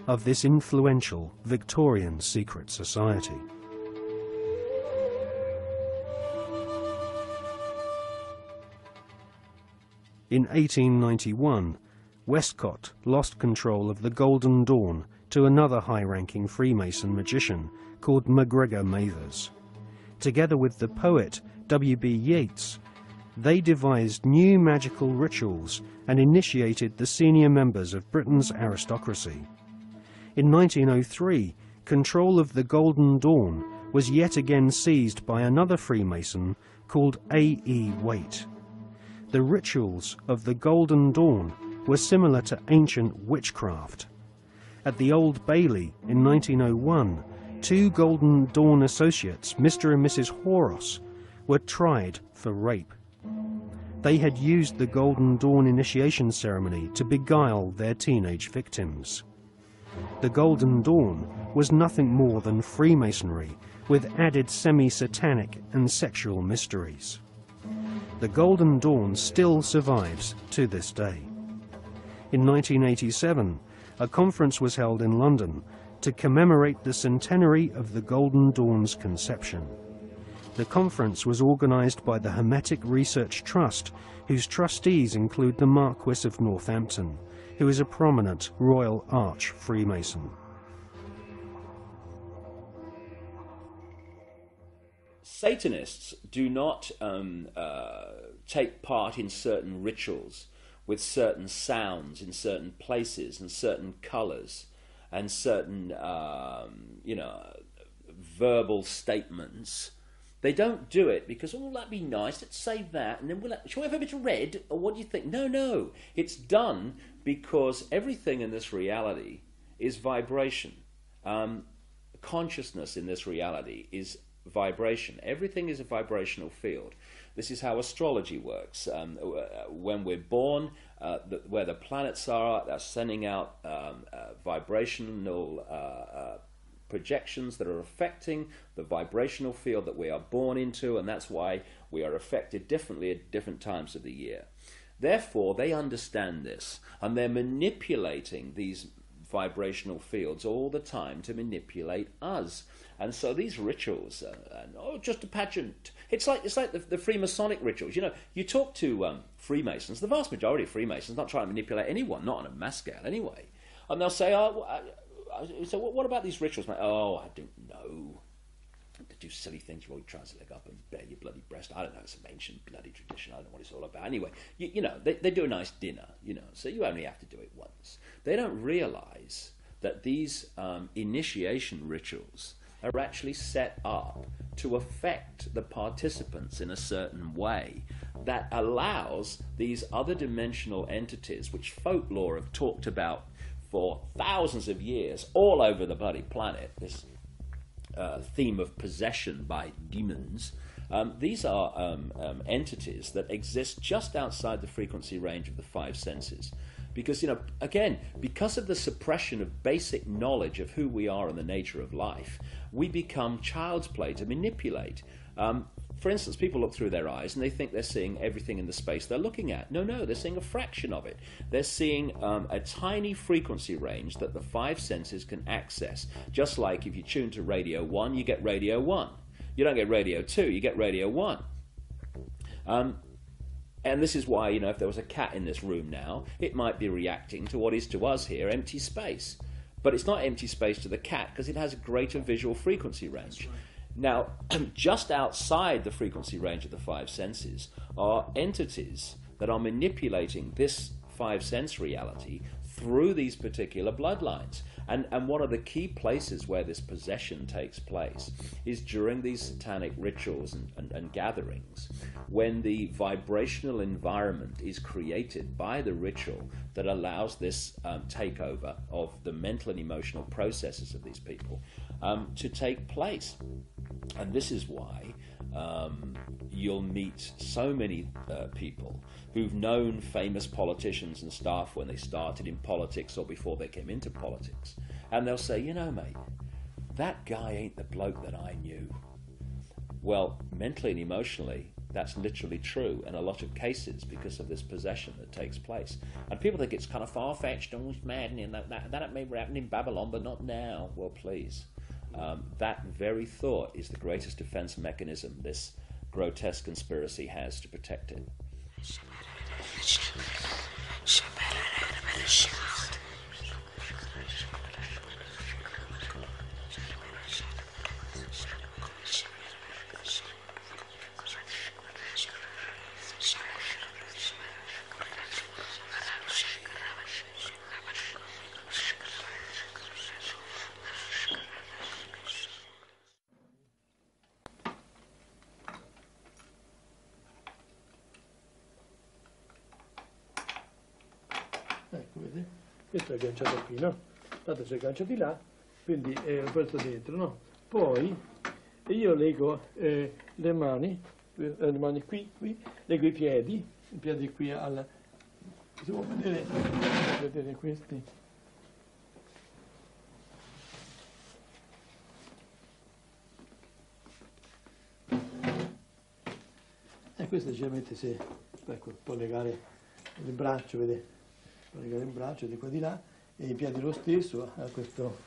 of this influential Victorian secret society. In 1891, Westcott lost control of the Golden Dawn to another high-ranking Freemason magician called MacGregor Mathers. Together with the poet W.B. Yeats, they devised new magical rituals and initiated the senior members of Britain's aristocracy. In 1903, control of the Golden Dawn was yet again seized by another Freemason called A.E. Waite. The rituals of the Golden Dawn were similar to ancient witchcraft. At the Old Bailey in 1901, two Golden Dawn associates, Mr. and Mrs. Horos, were tried for rape. They had used the Golden Dawn initiation ceremony to beguile their teenage victims. The Golden Dawn was nothing more than Freemasonry with added semi-satanic and sexual mysteries. The Golden Dawn still survives to this day. In 1987, a conference was held in London to commemorate the centenary of the Golden Dawn's conception. The conference was organised by the Hermetic Research Trust, whose trustees include the Marquis of Northampton, who is a prominent Royal Arch Freemason. Satanists do not take part in certain rituals with certain sounds in certain places and certain colours and certain, verbal statements. They don't do it because, oh, that'd be nice, let's say that, and then shall we have a bit of red, or what do you think? No. It's done because everything in this reality is vibration. Consciousness in this reality is vibration. Everything is a vibrational field. This is how astrology works. When we're born, where the planets are, they're sending out vibrational projections that are affecting the vibrational field that we are born into, and that's why we are affected differently at different times of the year. Therefore, they understand this, and they're manipulating these vibrational fields all the time to manipulate us. And so these rituals are just a pageant. It's like the Freemasonic rituals. You know, you talk to Freemasons, the vast majority of Freemasons not trying to manipulate anyone, not on a mass scale anyway. And they'll say, so what about these rituals? Like, oh, I don't know. To do silly things, roll your trouser leg up and bare your bloody breast. I don't know, it's some ancient bloody tradition. I don't know what it's all about. Anyway, they do a nice dinner, so you only have to do it once. They don't realise that these initiation rituals are actually set up to affect the participants in a certain way that allows these other dimensional entities, which folklore have talked about for thousands of years all over the bloody planet, this theme of possession by demons. These are entities that exist just outside the frequency range of the five senses. Because, again, because of the suppression of basic knowledge of who we are and the nature of life, we become child's play to manipulate. For instance, people look through their eyes and they think they're seeing everything in the space they're looking at. No, they're seeing a fraction of it. They're seeing a tiny frequency range that the five senses can access. Just like if you tune to radio 1, you get radio 1. You don't get radio 2, you get radio 1. And this is why, if there was a cat in this room now, it might be reacting to what is to us here empty space. But it's not empty space to the cat because it has a greater visual frequency range. Now, just outside the frequency range of the five senses are entities that are manipulating this five sense reality through these particular bloodlines. And one of the key places where this possession takes place is during these satanic rituals and gatherings, when the vibrational environment is created by the ritual that allows this takeover of the mental and emotional processes of these people to take place. And this is why you'll meet so many people who've known famous politicians and staff when they started in politics or before they came into politics. And they'll say, mate, that guy ain't the bloke that I knew. Well, mentally and emotionally, that's literally true in a lot of cases because of this possession that takes place. And people think it's kind of far-fetched and it's maddening, that may happen in Babylon, but not now. Well, please. That very thought is the greatest defense mechanism this grotesque conspiracy has to protect it. Ecco, vedi? Questo è agganciato qui, no? Tanto si aggancia di là, quindi lo porto dentro, no? Poi io leggo le mani qui, leggo i piedi qui al... Si può vedere questi. E questo generalmente se, ecco, può legare il braccio, vedete? Legare il braccio di qua di là e i piedi lo stesso a questo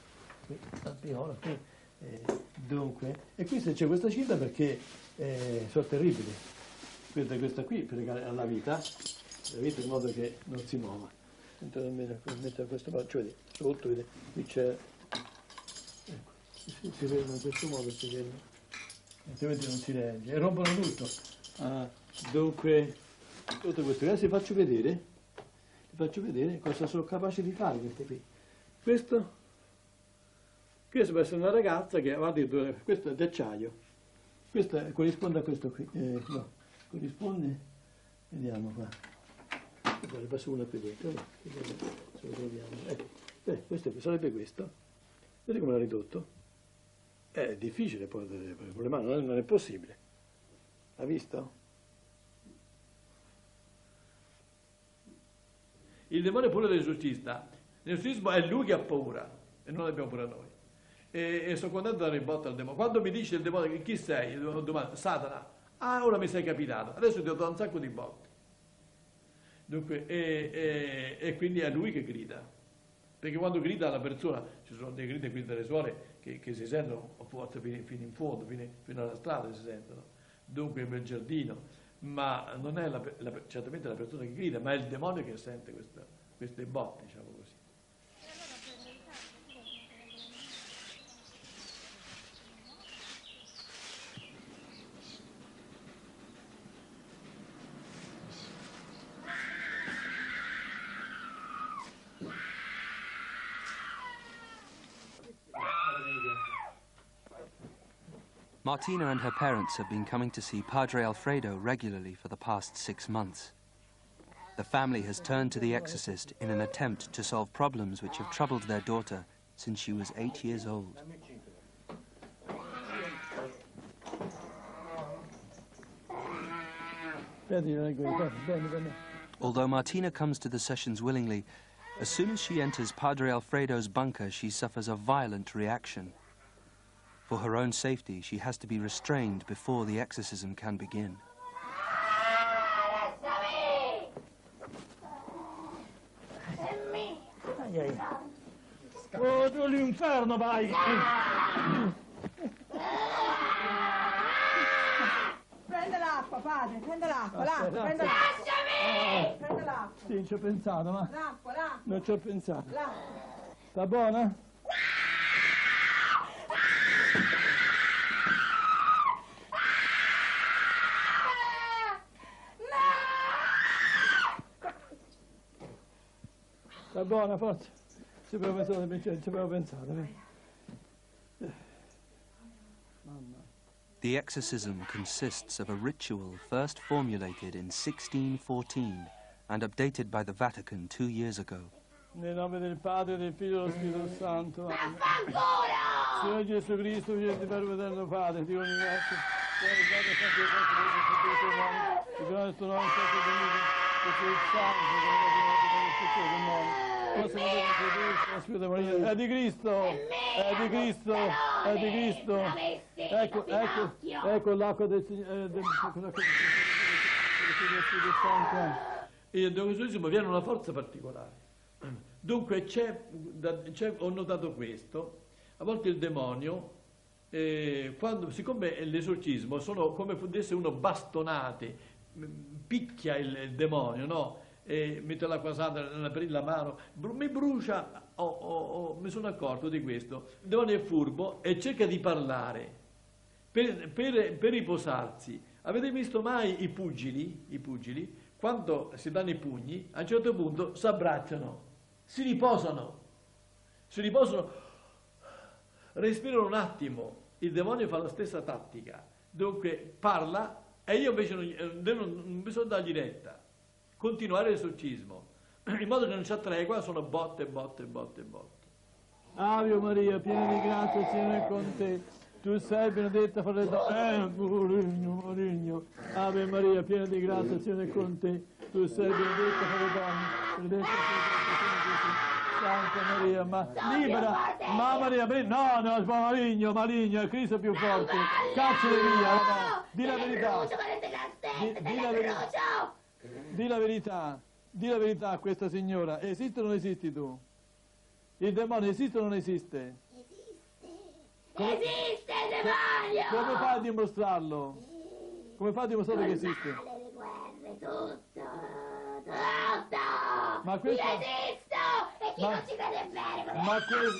alpiolo qui. Dunque, e qui c'è questa cinta perché sono terribili. Questa qui per legare alla vita in modo che non si muova. Mettere questo braccio, vedi, sotto, vedi, qui c'è, ecco, si vede in questo modo, si vede, altrimenti non si regge e rompono tutto. Dunque, tutto questo, adesso vi faccio vedere cosa sono capace di fare queste qui. Questo può essere una ragazza che ha detto, questo è d'acciaio, questo corrisponde a questo qui, no, corrisponde, vediamo qua, ne passo una qui dentro, se lo troviamo, questo sarebbe questo, vedete come l'ha ridotto? È difficile poi con le mani, non è possibile, ha visto? Il demone è pure dell'esorcista. L'esorcismo è lui che ha paura e non abbiamo paura noi. E sono contento di dare in botta al demone. Quando mi dice il demone chi sei, io domando, Satana, ora mi sei capitato, adesso ti ho dato un sacco di botte. Dunque, e quindi è lui che grida. Perché quando grida la persona, ci sono dei grida qui delle suore che si sentono a volte fino in fondo, fino alla strada si sentono. Dunque nel giardino. Ma non è certamente la persona che grida, ma è il demonio che sente queste botte, diciamo così. Martina and her parents have been coming to see Padre Alfredo regularly for the past 6 months. The family has turned to the exorcist in an attempt to solve problems which have troubled their daughter since she was 8 years old. Although Martina comes to the sessions willingly, as soon as she enters Padre Alfredo's bunker, she suffers a violent reaction. For her own safety, she has to be restrained before the exorcism can begin. Oh, tu l'inferno, vai! Prende l'acqua, padre, prende l'acqua, prende l'acqua. Lasciami! Prende l'acqua. Sì, ci ho pensato, ma L'acqua. non ci ho pensato. L'acqua. Sta buona? Sta buona, forza. Ci avevo pensato. The exorcism consists of a ritual first formulated in 1614 and updated by the Vatican 2 years ago. Nel nome del Padre, del Figlio e dello Spirito Santo. Signore Gesù Cristo, Figlio di Verbo Eterno Padre, di ogni grazia, Signore Padre, Santo e Santo, il nome, il nome, il nome, il nome, il nome, il nome, il nome, il nome, il nome, il nome, È di Cristo, è di Cristo, è di Cristo. Ecco l'acqua del Signore. L'esorcismo viene una forza particolare. Dunque ho notato questo, a volte il demonio, siccome l'esorcismo sono come fosse uno bastonate, picchia il demonio, no? Mette l'acqua santa nella mano, mi brucia, mi sono accorto di questo. Il demonio è furbo e cerca di parlare per riposarsi. Avete visto mai i pugili, quando si danno i pugni, a un certo punto si abbracciano, si riposano, respirano un attimo. Il demonio fa la stessa tattica, dunque parla e io invece non bisogna dargli retta, continuare l'esorcismo, in modo che non c'è tregua, sono botte. Ave Maria, piena di grazia, il Signore è con te. Tu sei benedetta fra le donne. Marigno. Ave Maria, piena di grazia, il Signore è con te. Tu sei benedetta fra le donne. Benedetta Santa Maria, ma libera. Ma Maria, no, Marigno, è Cristo più forte. Cacciale via, no. Di la verità. Di la verità a questa signora. Esiste o non esisti tu? Il demonio esiste o non esiste? Esiste il demonio! Come fai a dimostrarlo? Come fai a dimostrare che esiste? Le guerre, tutto! Ma questo... Io esisto! E chi non ci crede bene? Ma questo...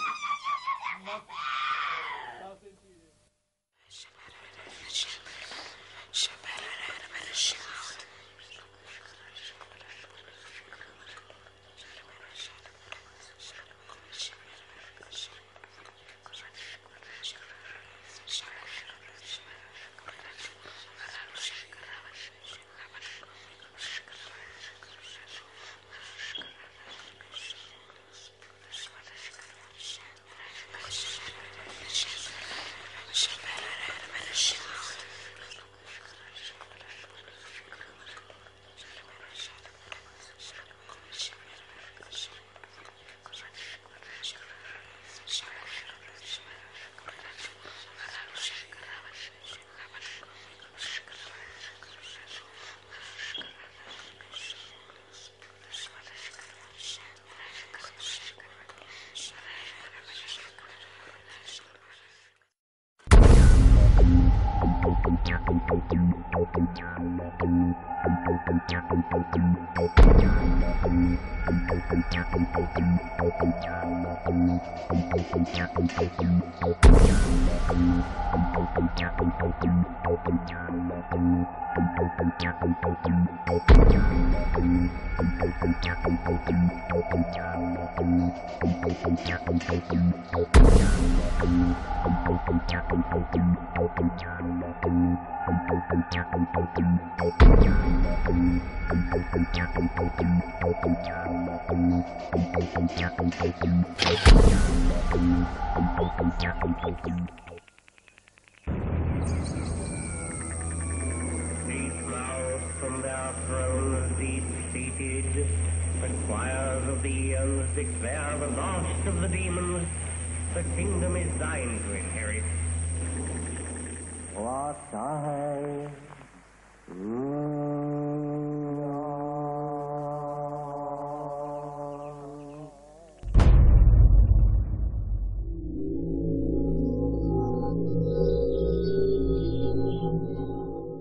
From their thrones deep-seated, the choirs of the eons declare the last of the demons, the kingdom is thine to inherit. What I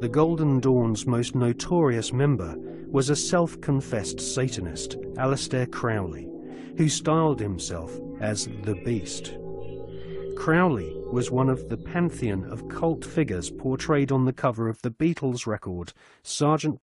The Golden Dawn's most notorious member was a self-confessed Satanist, Aleister Crowley, who styled himself as the Beast. Crowley was one of the pantheon of cult figures portrayed on the cover of the Beatles record Sgt.